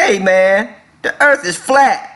Hey man, the earth is flat.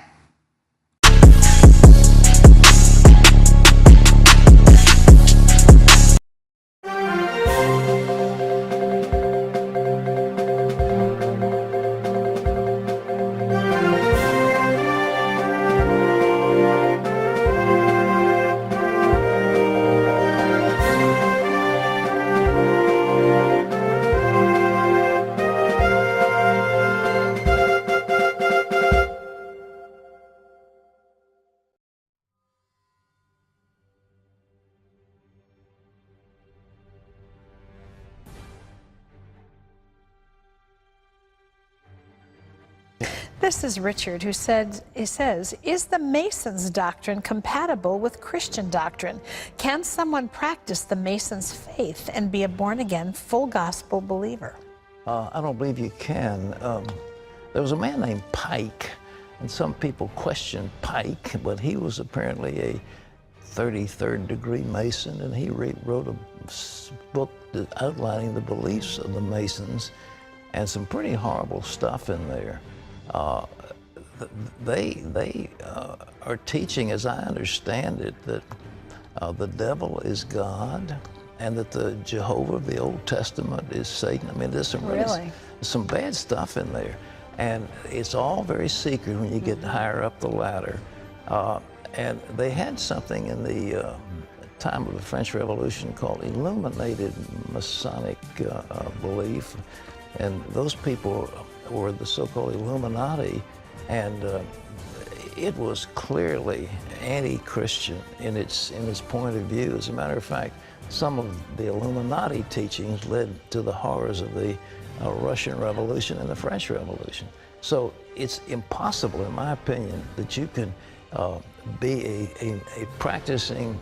This is Richard, who says, is the Masons' doctrine compatible with Christian doctrine? Can someone practice the Masons' faith and be a born-again, full gospel believer? I don't believe you can. There was a man named Pike, and some people questioned Pike, but he was apparently a 33rd degree Mason, and he wrote a book outlining the beliefs of the Masons, and some pretty horrible stuff in there. They are teaching, as I understand it, that the devil is God, and that the Jehovah of the Old Testament is Satan. I mean, there's some bad stuff in there, and it's all very secret when you get higher up the ladder. And they had something in the time of the French Revolution called illuminated Masonic belief, and those people were the so-called Illuminati, and it was clearly anti-Christian in its point of view. As a matter of fact, some of the Illuminati teachings led to the horrors of the Russian Revolution and the French Revolution. So it's impossible, in my opinion, that you can be a practicing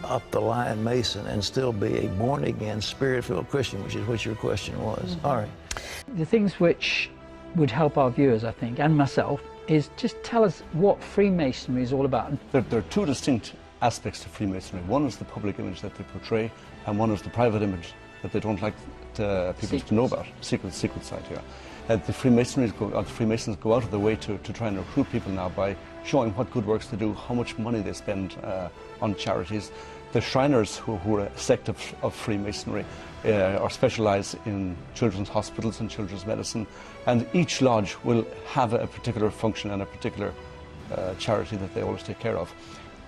up-the-line Mason and still be a born-again, spirit-filled Christian, which is what your question was. All right. The things which would help our viewers, I think, and myself, is just tell us what Freemasonry is all about. There are two distinct aspects to Freemasonry. One is the public image that they portray, and one is the private image that they don't like people to know about, secret side here. The Freemasons go out of their way to try and recruit people now by showing what good works they do, how much money they spend on charities. The Shriners, who are a sect of Freemasonry, are specialised in children's hospitals and children's medicine, and each lodge will have a particular function and a particular charity that they always take care of.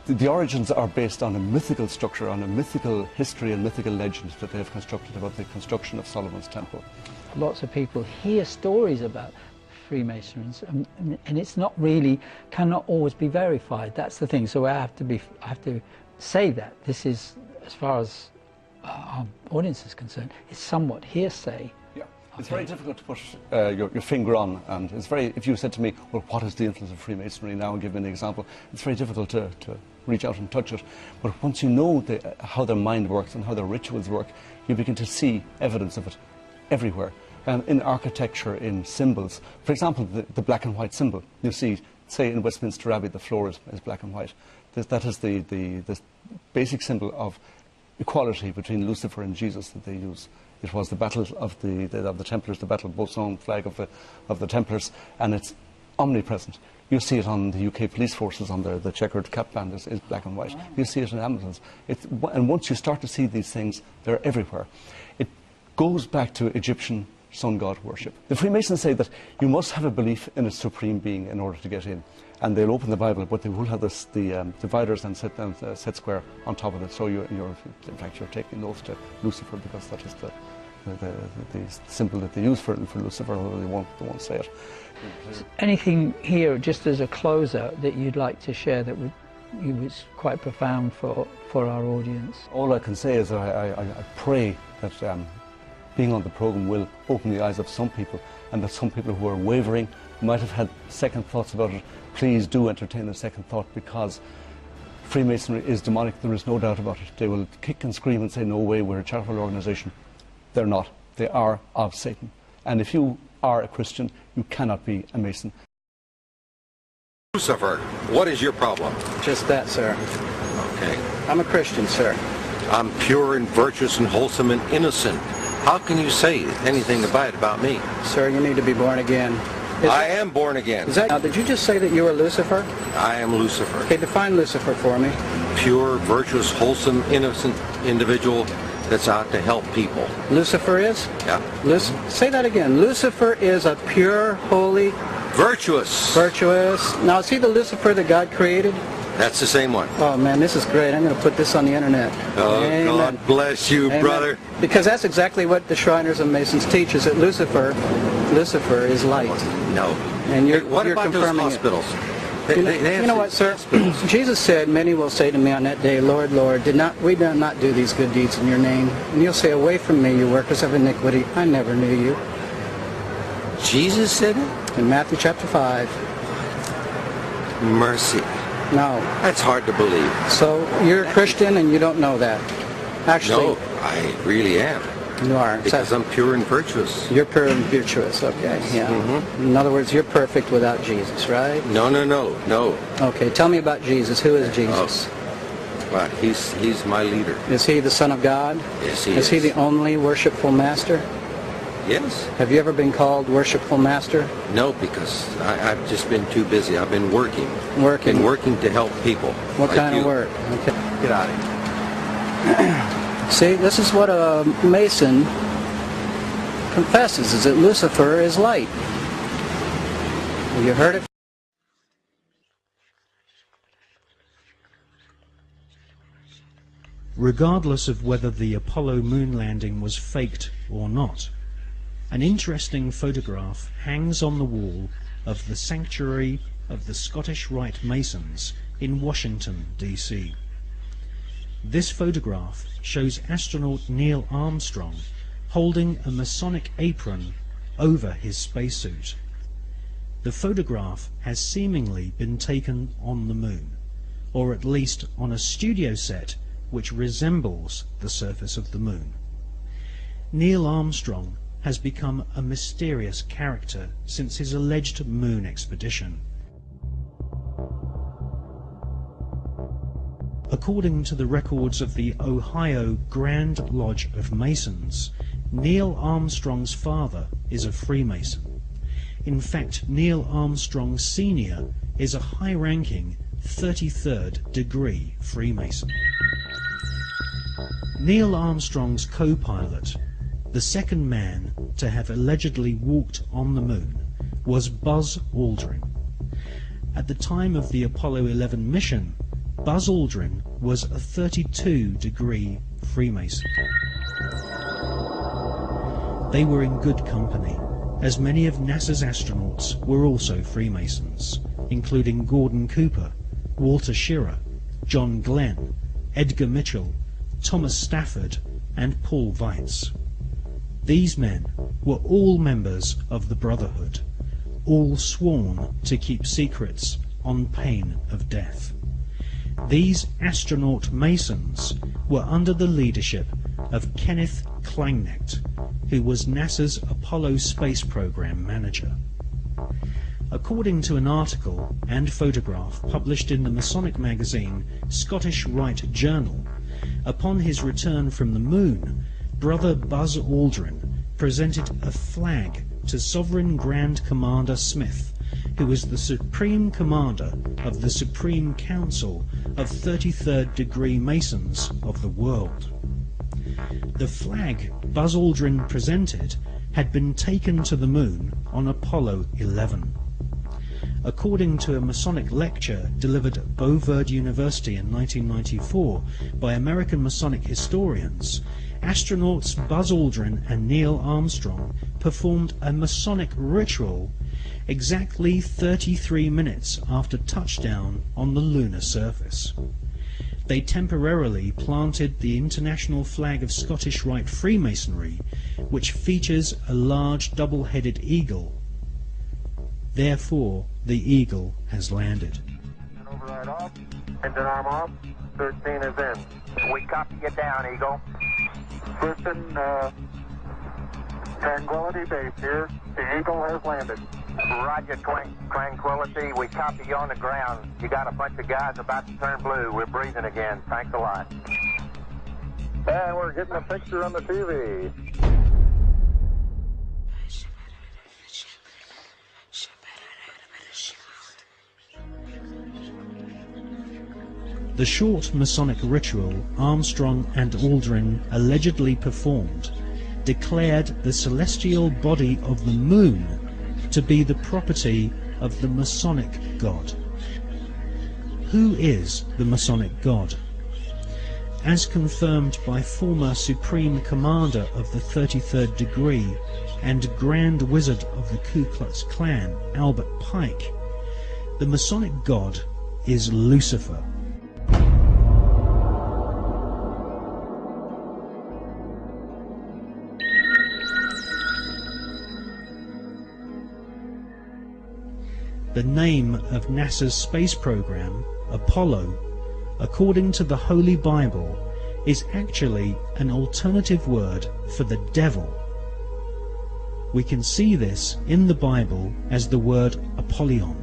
The origins are based on a mythical structure, on a mythical history and mythical legends that they have constructed about the construction of Solomon's Temple. Lots of people hear stories about Freemasons, and it's not really, cannot always be verified. That's the thing. So I have to say that this is, as far as our audience is concerned, it's somewhat hearsay. Yeah, it's very difficult to put your finger on, and it's very, if you said to me, well, what is the influence of Freemasonry now, and give me an example, it's very difficult to reach out and touch it. But once you know how their mind works and how their rituals work, you begin to see evidence of it everywhere. In architecture, in symbols. For example, the black and white symbol. You see, say in Westminster Abbey, the floor is black and white. That is the basic symbol of equality between Lucifer and Jesus that they use. It was the battle of the Templars, the battle of Beauson flag of the Templars, and it's omnipresent. You see it on the UK police forces, on the checkered cap band is black and white. You see it in ambulances. And once you start to see these things, they're everywhere. It goes back to Egyptian sun god worship. The Freemasons say that you must have a belief in a supreme being in order to get in, and they'll open the Bible, but they will have the dividers and set square on top of it. So in fact you're taking those to Lucifer, because that is the symbol that they use for Lucifer, although they won't say it. Anything here, just as a closer, that you'd like to share that was quite profound for our audience? All I can say is that I pray that being on the program will open the eyes of some people, and that some people who are wavering, might have had second thoughts about it, please do entertain a second thought, because Freemasonry is demonic, there is no doubt about it. They will kick and scream and say, no way, we're a charitable organisation. They're not. They are of Satan. And if you are a Christian, you cannot be a Mason. Lucifer, what is your problem? Just that, sir. Okay. I'm a Christian, sir. I'm pure and virtuous and wholesome and innocent. How can you say anything bad about me? Sir, you need to be born again. I am born again. Now, did you just say that you were Lucifer? I am Lucifer. Okay, define Lucifer for me. Pure, virtuous, wholesome, innocent individual that's out to help people. Lucifer is? Yeah. Say that again. Lucifer is a pure, holy, Virtuous. virtuous. Now, is he the Lucifer that God created? That's the same one. Oh, man, this is great. I'm going to put this on the internet. Oh, Amen. God bless you, Amen. brother. Because that's exactly what the Shriners and Masons teach, is that Lucifer is light. No. And you're, What you're about those confirming it. hospitals? You know what, sir? Jesus said, many will say to me on that day, Lord, Lord, we did not do these good deeds in your name. And you'll say, away from me, you workers of iniquity. I never knew you. Jesus said it? In Matthew chapter 5. Mercy. No. That's hard to believe. So you're a Christian and you don't know that. Actually, No, I really am. you are. Because I'm pure and virtuous. You're pure and virtuous, okay. Yeah. In other words, you're perfect without Jesus, right? No, no, no, no. Okay, tell me about Jesus. Who is Jesus? But he's my leader. Is he the Son of God? Yes, he Is he is. the only worshipful master? Yes. Have you ever been called worshipful master? No, because I've just been too busy. I've been working. Working. Been working to help people. What like kind you. of work? Okay. Get out of here. See, this is what a Mason confesses, is that Lucifer is light. You heard it? Regardless of whether the Apollo moon landing was faked or not, an interesting photograph hangs on the wall of the Sanctuary of the Scottish Rite Masons in Washington, D.C. This photograph shows astronaut Neil Armstrong holding a Masonic apron over his spacesuit. The photograph has seemingly been taken on the moon, or at least on a studio set which resembles the surface of the moon. Neil Armstrong has become a mysterious character since his alleged moon expedition. According to the records of the Ohio Grand Lodge of Masons, Neil Armstrong's father is a Freemason. In fact, Neil Armstrong Sr. is a high-ranking 33rd degree Freemason. Neil Armstrong's co-pilot, the second man to have allegedly walked on the moon, was Buzz Aldrin. At the time of the Apollo 11 mission, Buzz Aldrin was a 32-degree Freemason. They were in good company, as many of NASA's astronauts were also Freemasons, including Gordon Cooper, Walter Schirra, John Glenn, Edgar Mitchell, Thomas Stafford, and Paul Weitz. These men were all members of the Brotherhood, all sworn to keep secrets on pain of death. These astronaut Masons were under the leadership of Kenneth Klangnecht, who was NASA's Apollo space program manager. According to an article and photograph published in the Masonic magazine Scottish Rite Journal, upon his return from the moon, Brother Buzz Aldrin presented a flag to Sovereign Grand Commander Smith, who was the Supreme Commander of the Supreme Council of 33rd degree Masons of the world. The flag Buzz Aldrin presented had been taken to the moon on Apollo 11. According to a Masonic lecture delivered at Beauverde University in 1994 by American Masonic historians, astronauts Buzz Aldrin and Neil Armstrong performed a Masonic ritual exactly 33 minutes after touchdown on the lunar surface. They temporarily planted the international flag of Scottish Rite Freemasonry, which features a large double-headed eagle. Therefore, the eagle has landed. Override off. Engine arm off. 13 is in. We copy you down, Eagle. Houston, Tranquility Base here. The Eagle has landed. Roger, Tranquility. We copy you on the ground. You got a bunch of guys about to turn blue. We're breathing again. Thanks a lot. And we're getting a picture on the TV. The short Masonic ritual Armstrong and Aldrin allegedly performed declared the celestial body of the moon to be the property of the Masonic God. Who is the Masonic God? As confirmed by former Supreme Commander of the 33rd Degree and Grand Wizard of the Ku Klux Klan, Albert Pike, the Masonic God is Lucifer. The name of NASA's space program, Apollo, according to the Holy Bible, is actually an alternative word for the devil. We can see this in the Bible as the word Apollyon.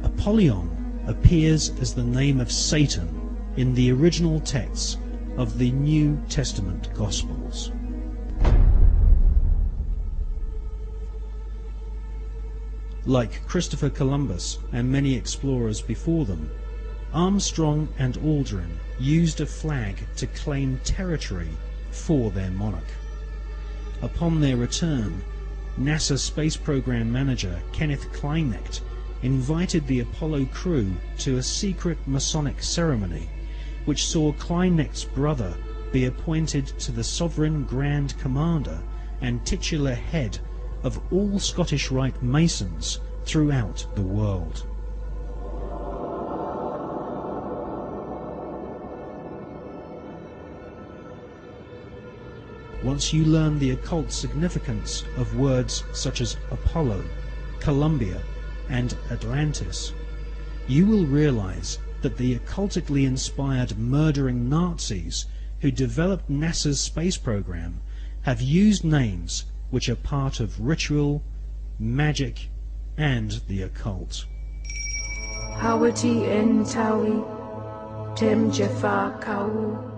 Apollyon appears as the name of Satan in the original texts of the New Testament Gospels. Like Christopher Columbus and many explorers before them, Armstrong and Aldrin used a flag to claim territory for their monarch. Upon their return, NASA Space Program Manager Kenneth Kleinecht invited the Apollo crew to a secret Masonic ceremony, which saw Kleinecht's brother be appointed to the Sovereign Grand Commander and titular head of all Scottish Rite Masons throughout the world. Once you learn the occult significance of words such as Apollo, Columbia, and Atlantis, you will realize that the occultically inspired murdering Nazis who developed NASA's space program have used names which are part of ritual, magic, and the occult. Hawati en tawi, tem jafar kau.